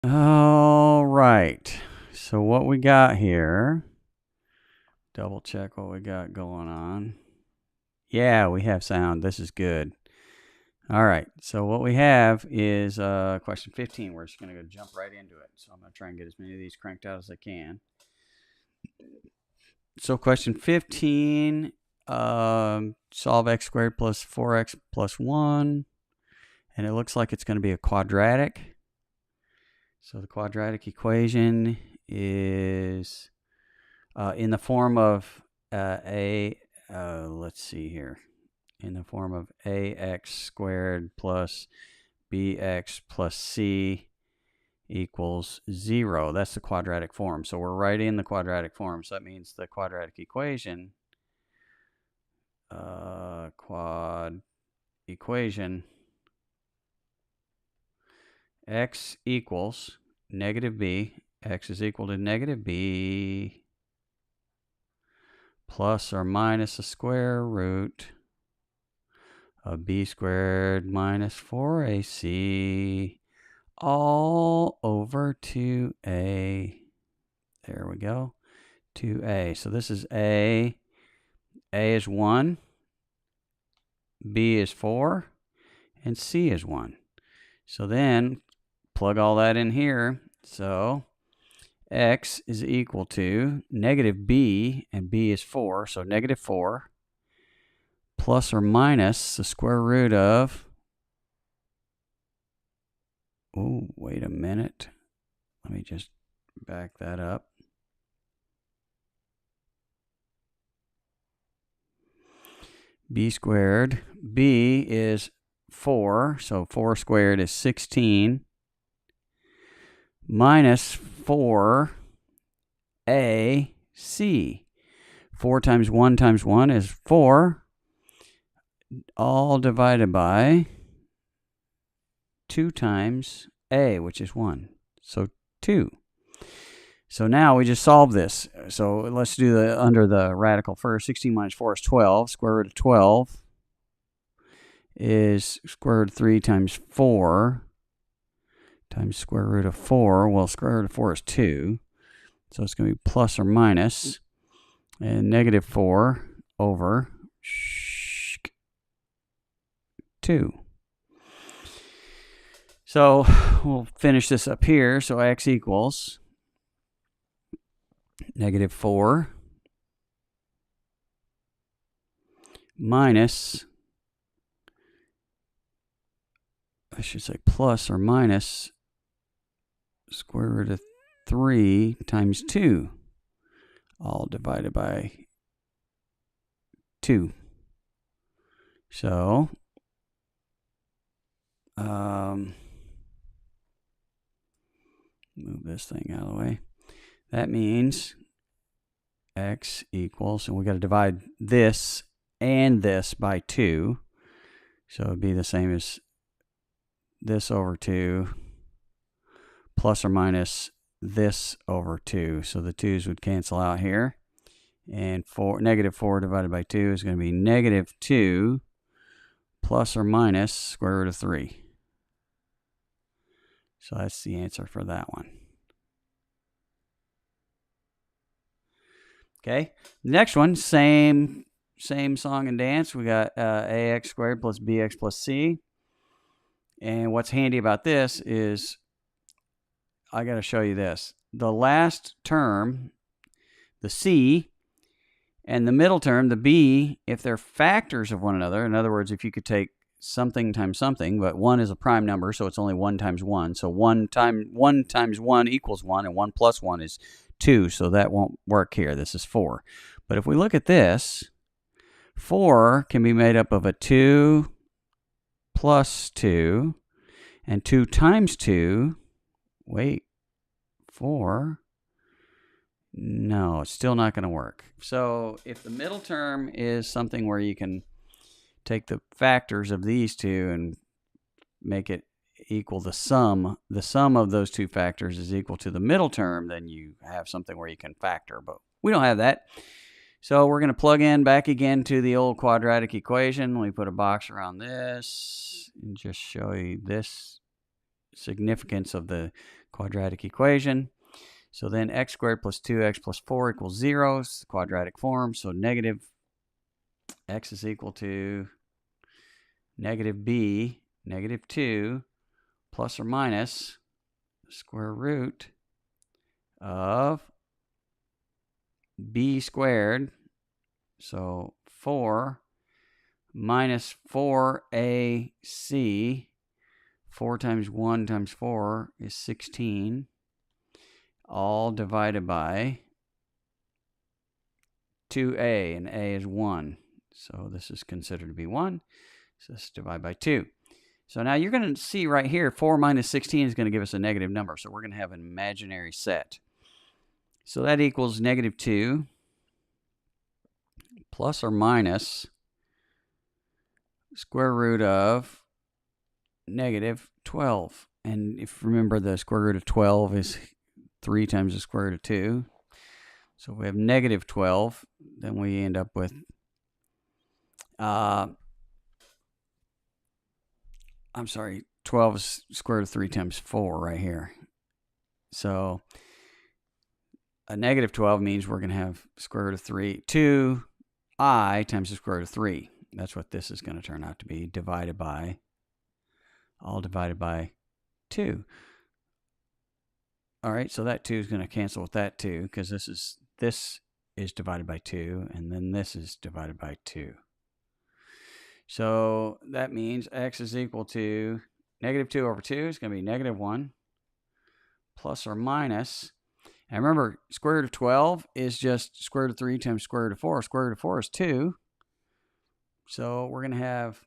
All right. So what we got here, double check what we got going on. Yeah, we have sound. This is good. All right. So what we have is question 15. We're just going to go jump right into it. So I'm going to try and get as many of these cranked out as I can. So question 15, solve x squared plus 4x plus 1. And it looks like it's going to be a quadratic. So the quadratic equation is in the form of let's see here, in the form of ax squared plus bx plus c equals 0. That's the quadratic form. So we're right in the quadratic form. So that means the quadratic equation, x equals negative b, x is equal to negative b plus or minus the square root of b squared minus 4ac all over 2a. There we go. 2a. So this is a. A is 1. B is 4. And C is 1. So then plug all that in here. So x is equal to negative b, and b is 4. So negative 4 plus or minus the square root of, oh, wait a minute. Let me just back that up. B squared. B is 4, so 4 squared is 16. Minus 4ac. 4 times 1 is 4. All divided by 2 times a, which is 1. So 2. So now we just solve this. So let's do the under the radical first. 16 minus 4 is 12. Square root of 12 is square root of 3 times 4 times square root of 4. Well, square root of 4 is 2. So it's going to be plus or minus, and negative 4 over 2. So we'll finish this up here. So x equals negative 4 minus, I should say plus or minus, square root of 3 times 2, all divided by 2. So move this thing out of the way. That means x equals, and we got to divide this and this by 2. So it would be the same as this over 2 plus or minus this over 2. So the 2's would cancel out here. And negative 4 divided by 2 is going to be negative 2 plus or minus square root of 3. So that's the answer for that one. Okay, the next one, same song and dance. We got ax squared plus bx plus c. And what's handy about this is I got to show you this. The last term, the c, and the middle term, the b, if they're factors of one another, in other words, if you could take something times something, but 1 is a prime number, so it's only 1 times 1. So 1 times 1 equals 1, and 1 plus 1 is 2, so that won't work here. This is 4. But if we look at this, 4 can be made up of a 2 plus 2, and 2 times 2, wait, 4, no, it's still not going to work. So if the middle term is something where you can take the factors of these two and make it equal the sum of those two factors is equal to the middle term, then you have something where you can factor, but we don't have that. So we're going to plug in back again to the old quadratic equation. Let me put a box around this and just show you this significance of the quadratic equation. So then x squared plus 2x plus 4 equals 0. It's the quadratic form. So negative x is equal to negative b, negative 2, plus or minus the square root of b squared. So 4 minus 4ac. 4 times 1 times 4 is 16. All divided by 2a, and a is 1. So this is considered to be 1. So let's divide by 2. So now you're going to see right here, 4 minus 16 is going to give us a negative number. So we're going to have an imaginary set. So that equals negative 2 plus or minus square root of negative 12. And if you remember, the square root of 12 is 3 times the square root of 2. So if we have negative 12, then we end up with, I'm sorry, 12 is square root of 3 times 4 right here. So a negative 12 means we're going to have square root of 3, 2i times the square root of 3. That's what this is going to turn out to be, divided by, all divided by 2. All right, so that 2 is going to cancel with that 2, because this is divided by 2, and then this is divided by 2. So that means x is equal to negative 2 over 2 is going to be negative 1 plus or minus. And remember, square root of 12 is just square root of 3 times square root of 4. Square root of 4 is 2. So we're going to have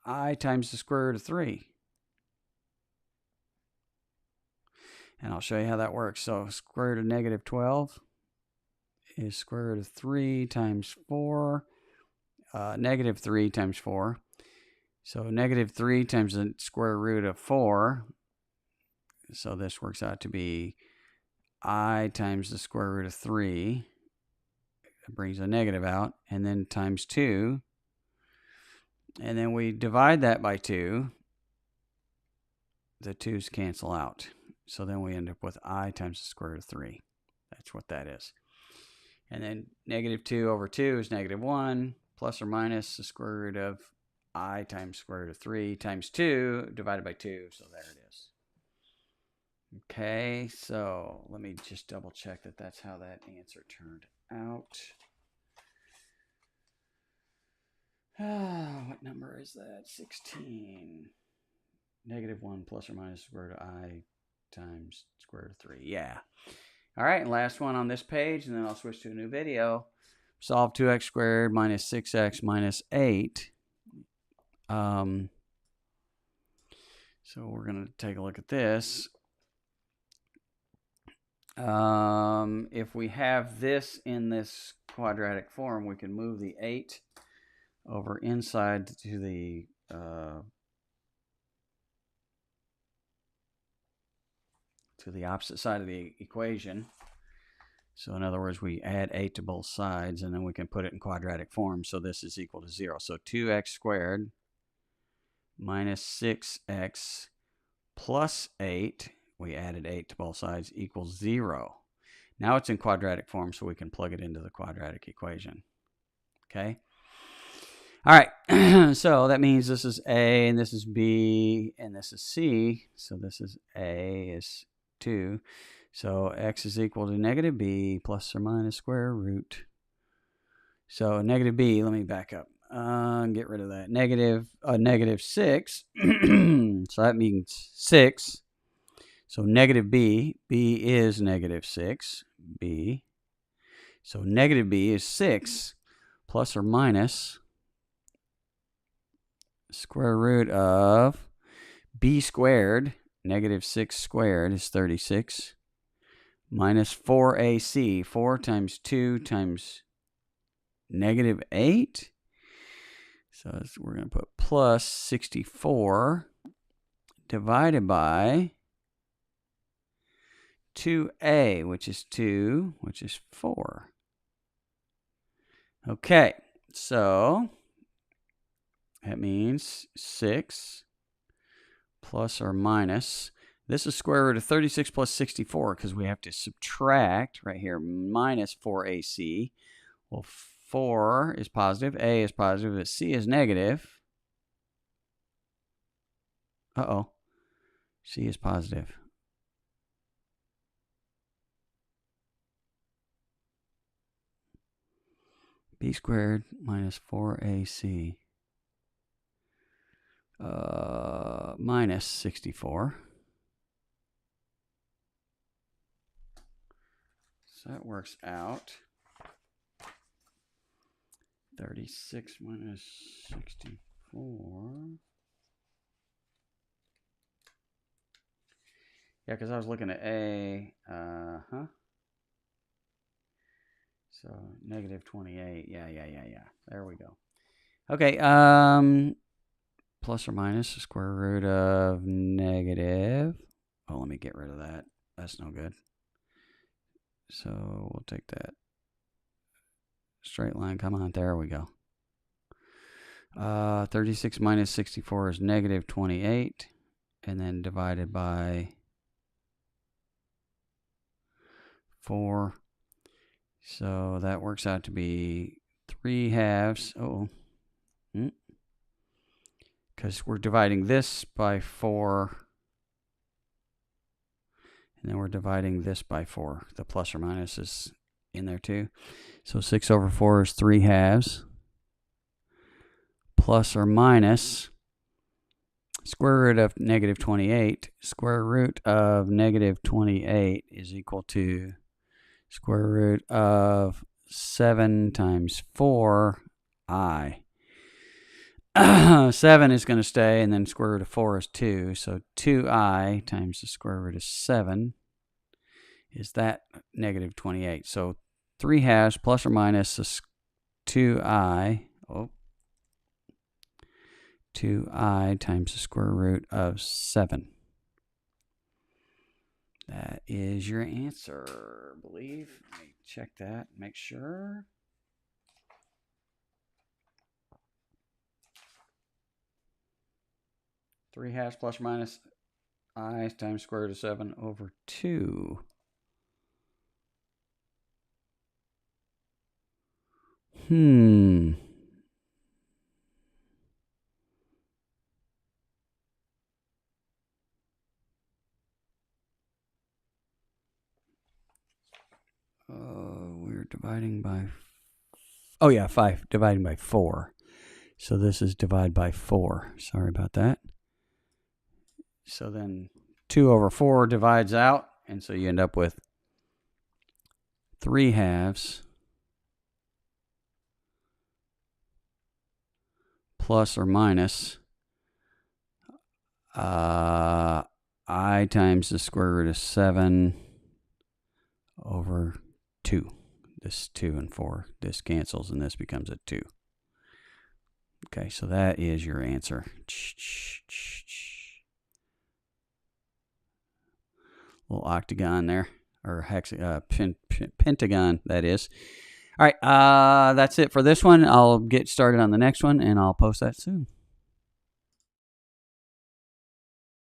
I times the square root of 3. And I'll show you how that works. So square root of negative 12 is square root of 3 times 4. Negative 3 times 4. So negative 3 times the square root of 4. So this works out to be I times the square root of 3. It brings a negative out. And then times 2. And then we divide that by 2. The 2's cancel out. So then we end up with I times the square root of 3. That's what that is. And then negative 2 over 2 is negative 1, plus or minus the square root of I times square root of 3 times 2 divided by 2. So there it is. Okay, so let me just double check that that's how that answer turned out. What number is that? 16. Negative 1 plus or minus square root of I times square root of 3. Yeah. All right, and last one on this page, and then I'll switch to a new video. Solve 2x squared minus 6x minus 8. So we're going to take a look at this. If we have this in this quadratic form, we can move the 8 over inside to the opposite side of the equation. So in other words, we add 8 to both sides, and then we can put it in quadratic form. So this is equal to 0. So 2x squared minus 6x plus 8, we added 8 to both sides, equals 0. Now it's in quadratic form, so we can plug it into the quadratic equation. Okay? All right, so that means this is A, and this is B, and this is C. So this is A is 2. So x is equal to negative b plus or minus square root. So negative b, let me back up. Get rid of that. Negative 6. So that means 6. So negative b is negative 6. B. So negative b is 6 plus or minus square root of b squared. Negative 6 squared is 36. Minus 4ac. 4 times 2 times negative 8. So we're going to put plus 64 divided by 2a, which is 2, which is 4. Okay, so that means 6 plus or minus This is square root of 36 plus 64 because we have to subtract right here minus 4ac. Well, 4 is positive, a is positive, but c is negative. Uh-oh. C is positive. B squared minus 4ac minus 64. So that works out. 36 minus 64. Yeah, because I was looking at A. So negative 28. Yeah. There we go. Okay. Plus or minus the square root of negative. Oh, let me get rid of that. That's no good. So we'll take that straight line. Come on. There we go. 36 minus 64 is negative 28. And then divided by 4. So that works out to be 3/2. Oh, because we're dividing this by 4. And then we're dividing this by 4. The plus or minus is in there too. So 6 over 4 is 3/2. Plus or minus square root of negative 28. Square root of negative 28 is equal to square root of 7 times 4i. 7 is going to stay, and then square root of 4 is 2. So 2i times the square root of 7 is that negative 28. So 3/2 plus or minus 2i. 2i times the square root of 7. That is your answer, I believe. Let me check that, make sure. Three hash plus or minus I times square root of 7 over 2. We're dividing by, 5 dividing by 4. So this is divide by 4. Sorry about that. So then 2 over 4 divides out, and so you end up with 3/2 plus or minus I times the square root of 7 over 2. This 2 and 4, this cancels, and this becomes a 2. Okay, so that is your answer. Little octagon there, or pentagon, that is. All right, that's it for this one. I'll get started on the next one, and I'll post that soon.